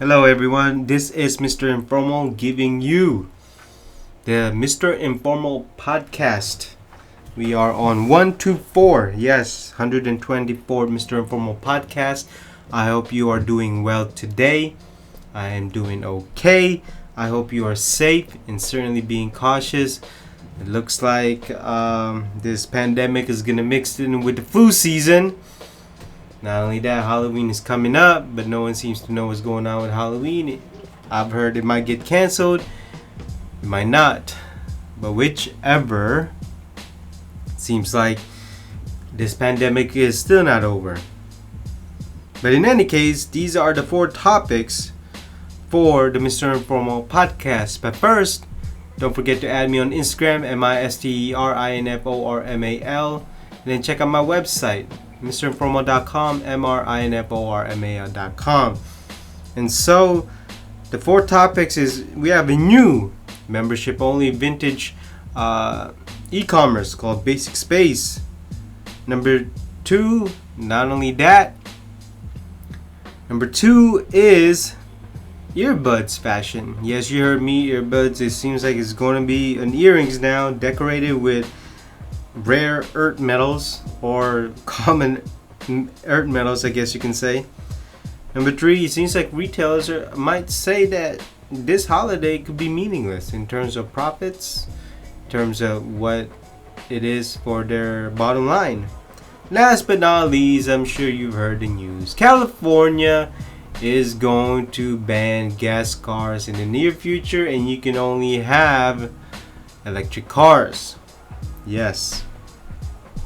Hello everyone, this is Mr. Informal giving you the Mr. Informal podcast. We are on 124, yes, 124 Mr. Informal podcast. I hope you are doing well today. I am doing okay. I hope you are safe and certainly being cautious. It looks like this pandemic is going to mix in with the flu season. Not only that, Halloween is coming up, but no one seems to know what's going on with Halloween. I've heard it might get canceled, it might not. But whichever, seems like this pandemic is still not over. But in any case, these are the 4 topics for the Mr. Informal podcast. But first, don't forget to add me on Instagram, MISTERINFORMAL. And then check out my website, mrinformal.com, mrinformal.com. And so the 4 topics is we have a new membership only vintage e-commerce called Basic.space. Number 2, not only that, number 2 is earbuds fashion. Yes, you heard me, earbuds. It seems like it's going to be an earrings now decorated with rare earth metals or common earth metals, I guess you can say. Number 3, it seems like retailers might say that this holiday could be meaningless in terms of profits, in terms of what it is for their bottom line. Last but not least, I'm sure you've heard the news. California is going to ban gas cars in the near future, and you can only have electric cars. Yes.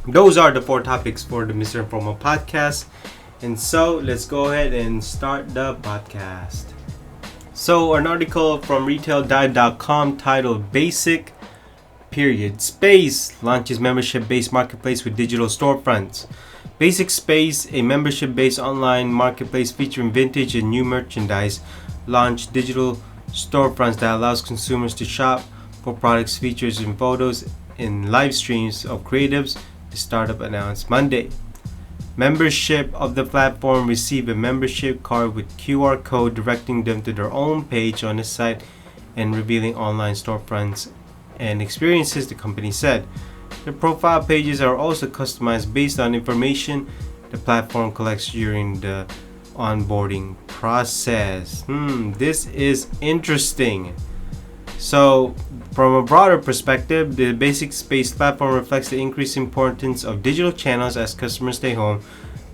Those are the 4 topics for the Mr. Informal podcast. And so let's go ahead and start the podcast. So an article from retaildive.com titled Basic.space launches membership-based marketplace with digital storefronts. Basic.space, a membership-based online marketplace featuring vintage and new merchandise, launched digital storefronts that allows consumers to shop for products, features, and photos in live streams of creatives, the startup announced Monday. Membership of the platform receive a membership card with QR code directing them to their own page on the site and revealing online storefronts and experiences, the company said. The profile pages are also customized based on information the platform collects during the onboarding process. This is interesting. So, from a broader perspective, the Basic.space platform reflects the increased importance of digital channels as customers stay home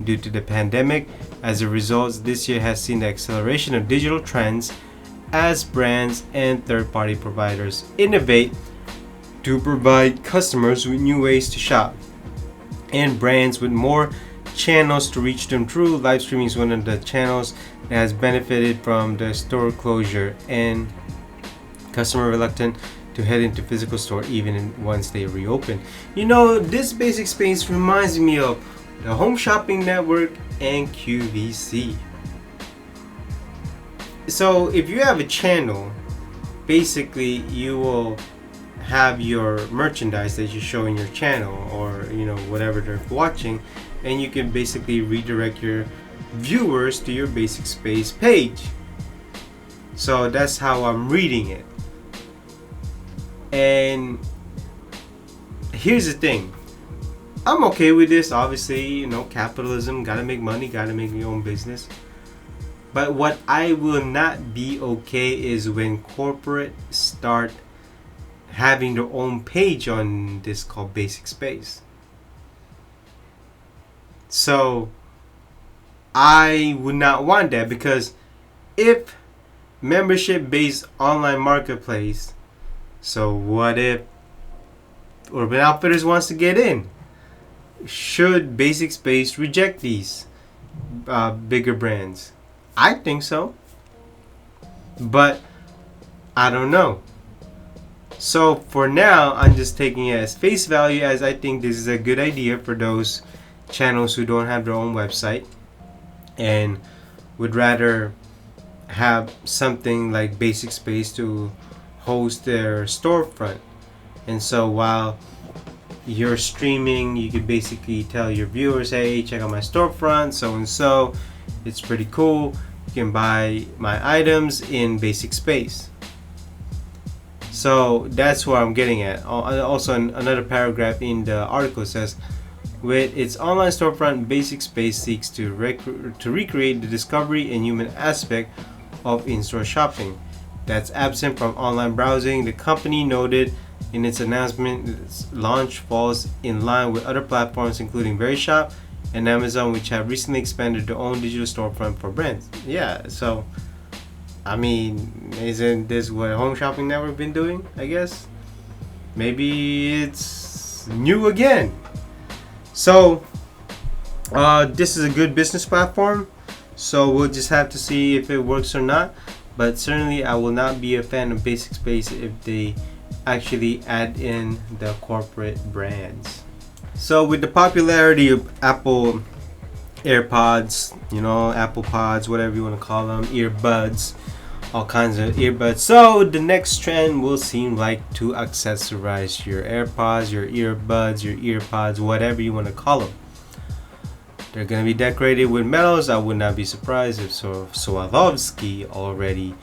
due to the pandemic. As a result, this year has seen the acceleration of digital trends as brands and third-party providers innovate to provide customers with new ways to shop, and brands with more channels to reach them through. Live streaming is one of the channels that has benefited from the store closure and customer reluctant to head into physical store even once they reopen. You know, this Basic.space reminds me of the Home Shopping Network and QVC. So if you have a channel, basically you will have your merchandise that you show in your channel, or whatever they're watching, and you can basically redirect your viewers to your Basic.space page. So that's how I'm reading it. And here's the thing, I'm okay with this. Obviously, capitalism, gotta make money, gotta make your own business. But what I will not be okay is when corporate start having their own page on this called Basic.space. So I would not want that, because if membership-based online marketplace, so what if Urban Outfitters wants to get in? Should Basic.space reject these bigger brands? I think so, but I don't know. So for now, I'm just taking it as face value, as I think this is a good idea for those channels who don't have their own website and would rather have something like Basic.space to host their storefront. And so while you're streaming, you could basically tell your viewers, hey, check out my storefront, so and so. It's pretty cool. You can buy my items in Basic.space. So that's what I'm getting at. Also, another paragraph in the article says, with its online storefront, Basic.space seeks to recreate the discovery and human aspect of in-store shopping that's absent from online browsing. The company noted in its announcement its launch falls in line with other platforms including Veryshop and Amazon, which have recently expanded their own digital storefront for brands. Yeah, so I mean, isn't this what Home Shopping Network been doing? I guess maybe it's new again. So this is a good business platform, so we'll just have to see if it works or not. But certainly I will not be a fan of Basic.space if they actually add in the corporate brands. So with the popularity of Apple AirPods, Apple Pods, whatever you want to call them, earbuds, all kinds of earbuds. So the next trend will seem like to accessorize your AirPods, your earbuds, your earpods, whatever you want to call them. They're going to be decorated with metals. I would not be surprised if Swarovski already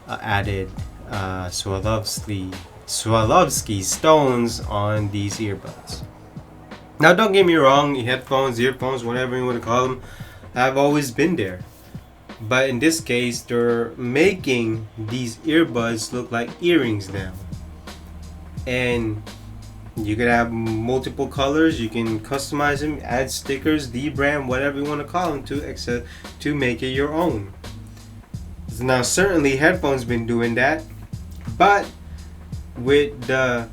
added Swarovski stones on these earbuds. Now, don't get me wrong, headphones, earphones, whatever you want to call them, have always been there. But in this case, they're making these earbuds look like earrings now. And you could have multiple colors. You can customize them, add stickers, D-brand, whatever you want to call them to make it your own. Now, certainly headphones been doing that, but with the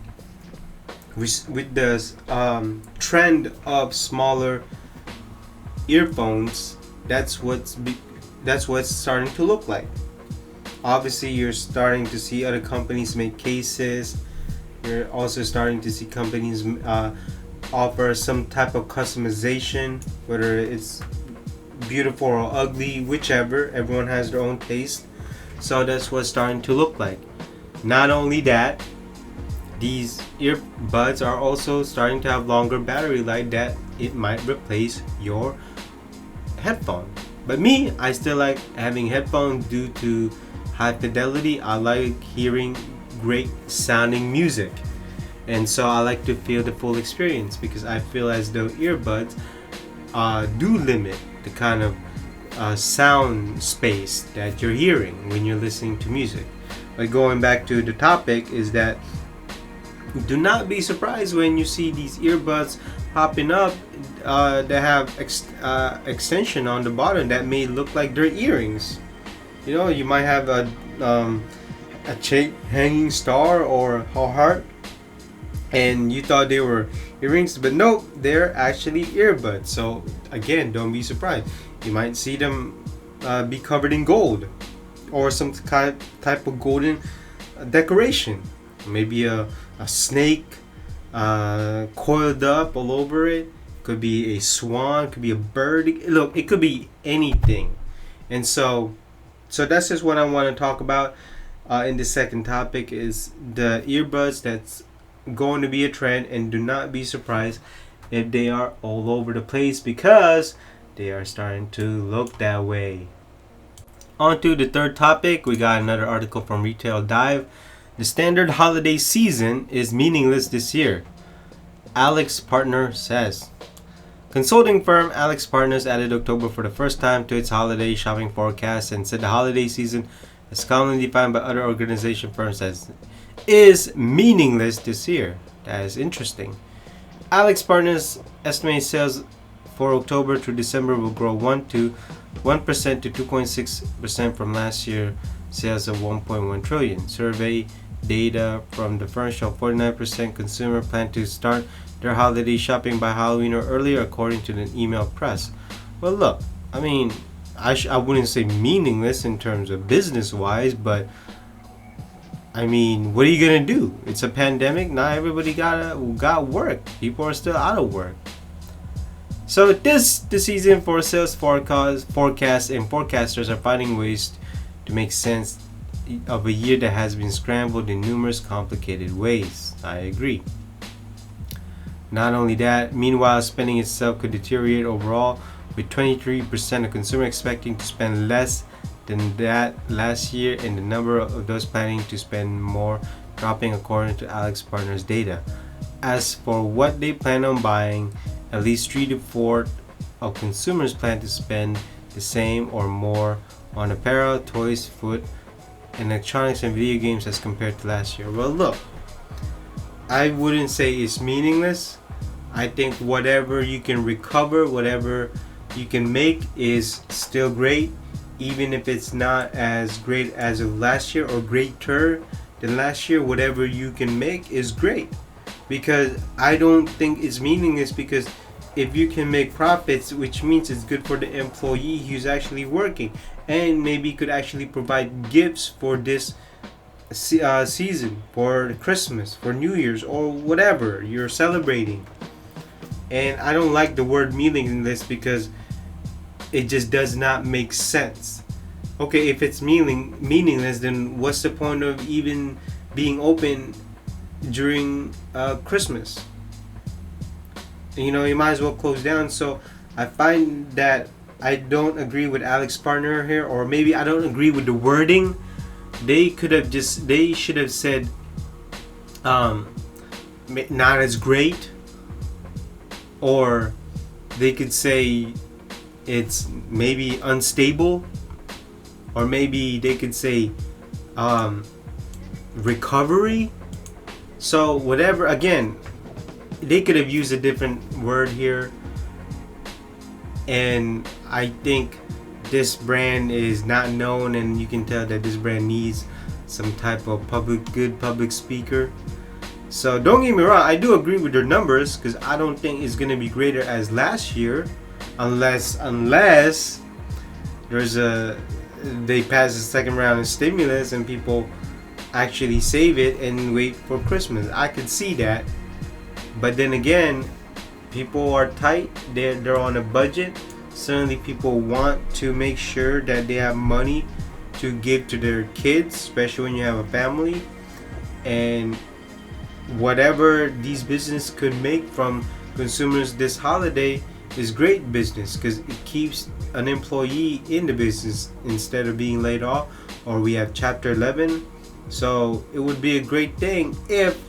trend of smaller earphones, that's what's starting to look like. Obviously, you're starting to see other companies make cases. You're also starting to see companies offer some type of customization, whether it's beautiful or ugly, whichever. Everyone has their own taste. So that's what's starting to look like. Not only that, these earbuds are also starting to have longer battery life that it might replace your headphone. But me, I still like having headphones due to high fidelity. I like hearing great sounding music, and so I like to feel the full experience, because I feel as though earbuds do limit the kind of sound space that you're hearing when you're listening to music. But going back to the topic is that do not be surprised when you see these earbuds popping up that have extension on the bottom that may look like they're earrings. You might have a hanging star or a heart, and you thought they were earrings, but no, they're actually earbuds. So again, don't be surprised. You might see them be covered in gold or some type of golden decoration. Maybe a snake coiled up all over it. Could be a swan, could be a bird. Look, it could be anything. And so that's just what I want to talk about in the second topic, is the earbuds that's going to be a trend, and do not be surprised if they are all over the place, because they are starting to look that way. On to the third topic, we got another article from Retail Dive. The standard holiday season is meaningless this year, AlixPartner says. Consulting firm AlixPartners added October for the first time to its holiday shopping forecast, and said the holiday season, as commonly defined by other organization firms, is meaningless this year. That is interesting. AlixPartners estimates sales for October through December will grow 1% to 2.6% from last year sales of 1.1 trillion. Survey data from the firm show 49% consumer plan to start their holiday shopping by Halloween or earlier, according to the email press. Well, look, I mean, I wouldn't say meaningless in terms of business wise, but I mean, what are you gonna do? It's a pandemic. Not everybody got work. People are still out of work. So the season for sales forecasts and forecasters are finding ways to make sense of a year that has been scrambled in numerous complicated ways. I agree. Not only that, meanwhile, spending itself could deteriorate overall, with 23% of consumers expecting to spend less than that last year, and the number of those planning to spend more dropping according to AlixPartners data. As for what they plan on buying, at least 3 to 4 of consumers plan to spend the same or more on apparel, toys, food, electronics, and video games as compared to last year. Well, look, I wouldn't say it's meaningless. I think whatever you can recover, whatever you can make is still great, even if it's not as great as of last year or greater than last year. Whatever you can make is great, because I don't think it's meaningless, because if you can make profits, which means it's good for the employee who's actually working, and maybe could actually provide gifts for this season, for Christmas, for New Year's, or whatever you're celebrating. And I don't like the word meaningless, because it just does not make sense. Okay, if it's meaningless, then what's the point of even being open during Christmas? You know, you might as well close down. So I find that I don't agree with AlixPartner here, or maybe I don't agree with the wording. They should have said not as great, or they could say it's maybe unstable, or maybe they could say recovery. So whatever, again, they could have used a different word here. And I think this brand is not known, and you can tell that this brand needs some type of good public speaker. So don't get me wrong, I do agree with their numbers, because I don't think it's going to be greater as last year, unless there's they pass the second round of stimulus and people actually save it and wait for Christmas. I could see that. But then again, people are tight, they're on a budget. Certainly people want to make sure that they have money to give to their kids, especially when you have a family. And whatever these businesses could make from consumers this holiday is great business, because it keeps an employee in the business instead of being laid off, or we have Chapter 11. So it would be a great thing if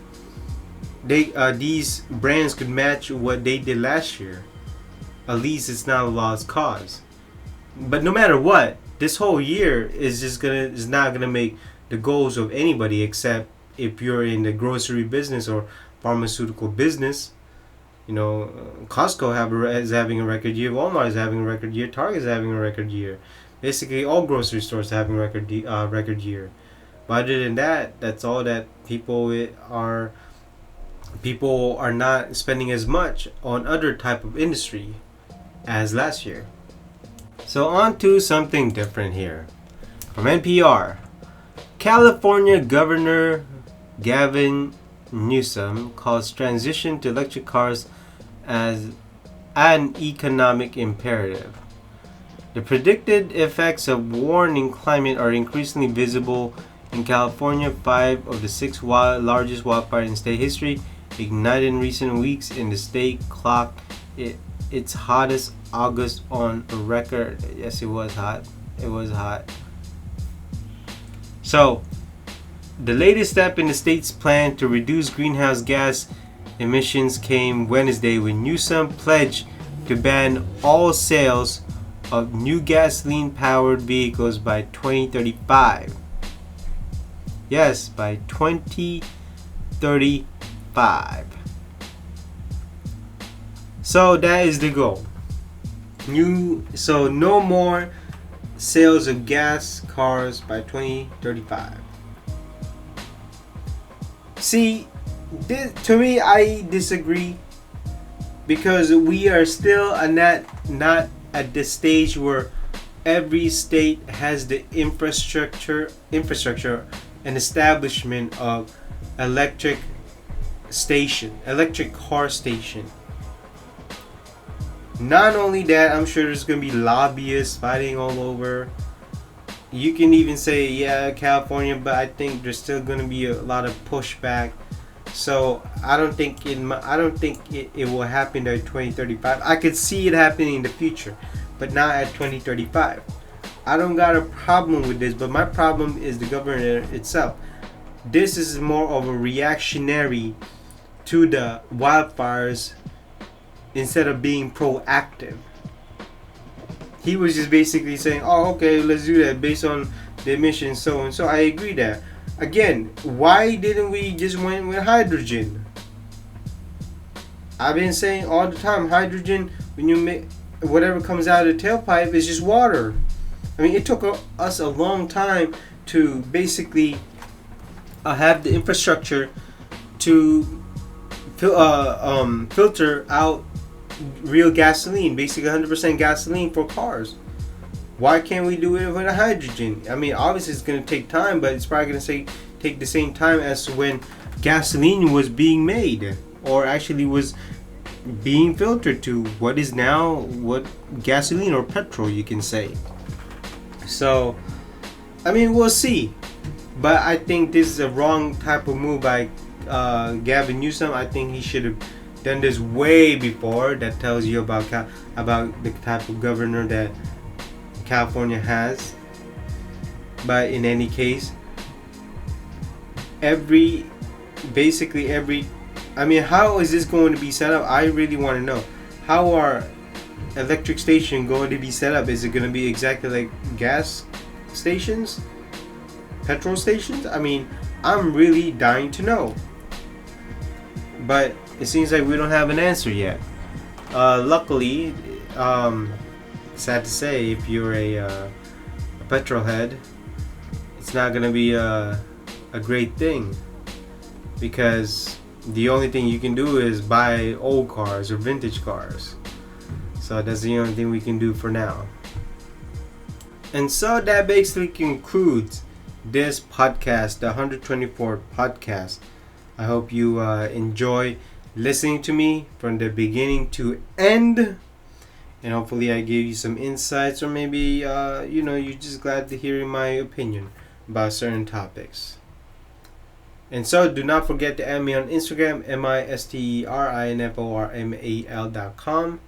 these brands could match what they did last year. At least it's not a lost cause. But no matter what, this whole year is not gonna make the goals of anybody, except if you're in the grocery business or pharmaceutical business. You know, Costco is having a record year, Walmart is having a record year, Target is having a record year. Basically, all grocery stores are having a record year. But other than that, that's all that people are not spending as much on other type of industry as last year. So on to something different here. From NPR, California Governor Gavin Newsom calls transition to electric cars as an economic imperative. The predicted effects of warming climate are increasingly visible in California. 5 of the 6 largest wildfires in state history ignited in recent weeks, in the state clocked its hottest August on record. Yes, it was hot. It was hot. So, the latest step in the state's plan to reduce greenhouse gas emissions came Wednesday, when Newsom pledged to ban all sales of new gasoline-powered vehicles by 2035. Yes, by 2035. So that is the goal. So no more sales of gas cars by 2035. See, to me, I disagree, because we are still not at the stage where every state has the infrastructure and establishment of electric car station. Not only that, I'm sure there's going to be lobbyists fighting all over. You can even say, yeah, California, but I think there's still going to be a lot of pushback. So I don't think it will happen by 2035. I could see it happening in the future, but not at 2035. I don't got a problem with this, but my problem is the governor itself. This is more of a reactionary to the wildfires instead of being proactive. He was just basically saying, oh, okay, let's do that based on the emissions, so and so. I agree that. Again, why didn't we just went with hydrogen? I've been saying all the time, hydrogen, when you make whatever comes out of the tailpipe, is just water. I mean, it took us a long time to basically have the infrastructure to filter out real gasoline, basically 100% gasoline for cars. Why can't we do it with a hydrogen? I mean, obviously it's going to take time, but it's probably going to take the same time as when gasoline was being made, or actually was being filtered to what is now what gasoline or petrol, you can say. So, I mean, we'll see. But I think this is a wrong type of move by Gavin Newsom. I think he should have done this way before. That tells you about the type of governor that California has. But in any case, basically every I mean, how is this going to be set up? I really want to know. How are electric station going to be set up? Is it going to be exactly like gas stations? Petrol stations? I mean, I'm really dying to know. But it seems like we don't have an answer yet. Luckily, sad to say, if you're a petrol head, it's not going to be a great thing, because the only thing you can do is buy old cars or vintage cars. So that's the only thing we can do for now. And so that basically concludes this podcast, the 124th podcast. I hope you enjoy listening to me from the beginning to end. And hopefully I gave you some insights, or maybe you're just glad to hear my opinion about certain topics. And so do not forget to add me on Instagram, misterinformal.com.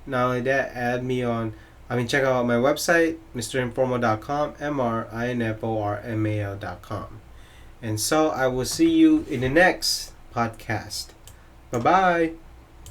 Not only that, check out my website, misterinformal.com, misterinformal.com. And so I will see you in the next podcast. Bye-bye.